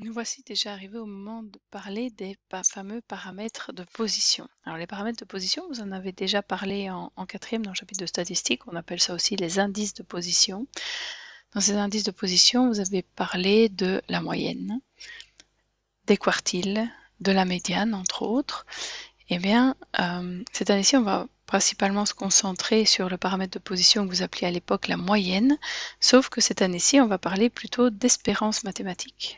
Nous voici déjà arrivés au moment de parler des fameux paramètres de position. Alors les paramètres de position, vous en avez déjà parlé en quatrième dans le chapitre de statistique, on appelle ça aussi les indices de position. Dans ces indices de position, vous avez parlé de la moyenne, des quartiles, de la médiane entre autres. Eh bien, cette année-ci, on va principalement se concentrer sur le paramètre de position que vous appeliez à l'époque la moyenne, sauf que cette année-ci, on va parler plutôt d'espérance mathématique.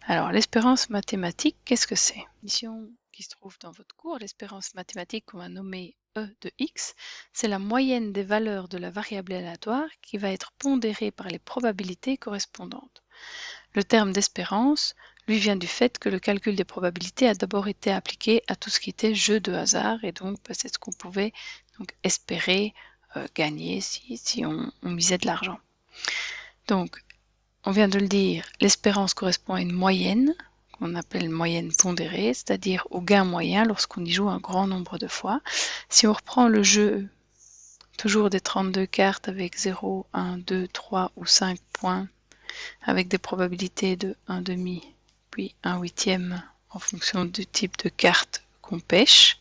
Alors, l'espérance mathématique, qu'est-ce que c'est? Mission qui se trouve dans votre cours, l'espérance mathématique qu'on va nommer E de x, c'est la moyenne des valeurs de la variable aléatoire qui va être pondérée par les probabilités correspondantes. Le terme d'espérance lui vient du fait que le calcul des probabilités a d'abord été appliqué à tout ce qui était jeu de hasard, et donc c'est ce qu'on pouvait donc, espérer gagner si on misait de l'argent. Donc, on vient de le dire, l'espérance correspond à une moyenne, qu'on appelle moyenne pondérée, c'est-à-dire au gain moyen lorsqu'on y joue un grand nombre de fois. Si on reprend le jeu, toujours des 32 cartes avec 0, 1, 2, 3 ou 5 points, avec des probabilités de 1 demi, puis 1 huitième en fonction du type de carte qu'on pêche,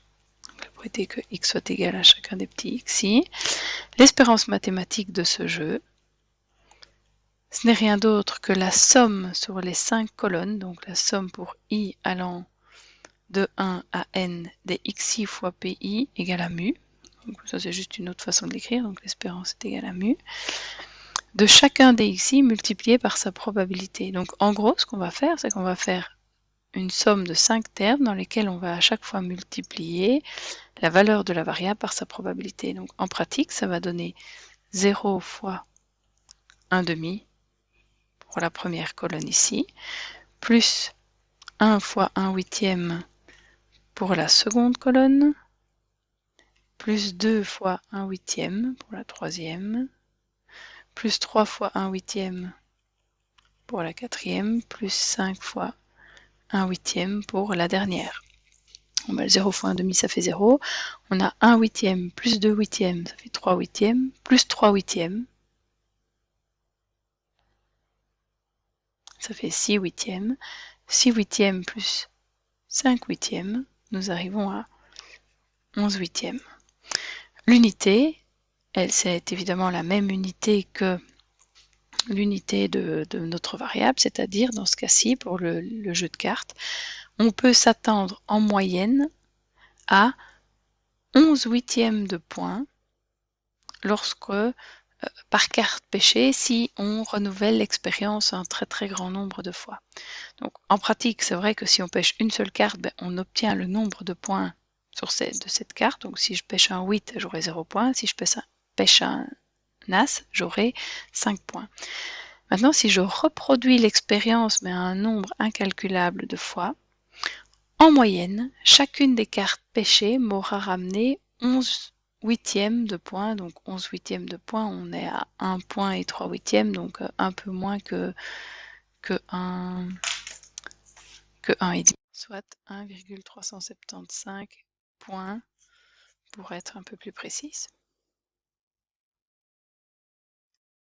la probabilité que x soit égal à chacun des petits xi, l'espérance mathématique de ce jeu, ce n'est rien d'autre que la somme sur les 5 colonnes, donc la somme pour i allant de 1 à n des xi fois pi égale à mu. Donc ça c'est juste une autre façon de l'écrire, donc l'espérance est égale à mu, de chacun des xi multiplié par sa probabilité. Donc en gros, ce qu'on va faire, c'est qu'on va faire une somme de 5 termes dans lesquels on va à chaque fois multiplier la valeur de la variable par sa probabilité. Donc en pratique, ça va donner 0 fois 1 demi pour la première colonne ici, plus 1 fois 1 huitième pour la seconde colonne, plus 2 fois 1 huitième pour la troisième, plus 3 fois 1 huitième pour la quatrième, plus 5 fois 1 huitième pour la dernière. Bon, ben, 0 fois 1 demi, ça fait 0. On a 1 huitième plus 2 huitièmes, ça fait 3 huitièmes, plus 3 huitièmes, ça fait 6 huitièmes. 6 huitièmes plus 5 huitièmes, nous arrivons à 11 huitièmes. L'unité, c'est évidemment la même unité que l'unité de notre variable, c'est-à-dire dans ce cas-ci, pour le jeu de cartes, on peut s'attendre en moyenne à 11 huitièmes de points lorsque, par carte pêchée, si on renouvelle l'expérience un très très grand nombre de fois. Donc en pratique, c'est vrai que si on pêche une seule carte, on obtient le nombre de points de cette carte. Donc si je pêche un 8, j'aurai 0 points. Si je pêche un As, j'aurai 5 points. Maintenant, si je reproduis l'expérience, mais à un nombre incalculable de fois, en moyenne, chacune des cartes pêchées m'aura ramené 11 huitièmes de points. Donc 11 huitièmes de points, on est à 1 point et 3 huitièmes, donc un peu moins que 1 et demi, soit 1,375 points pour être un peu plus précise.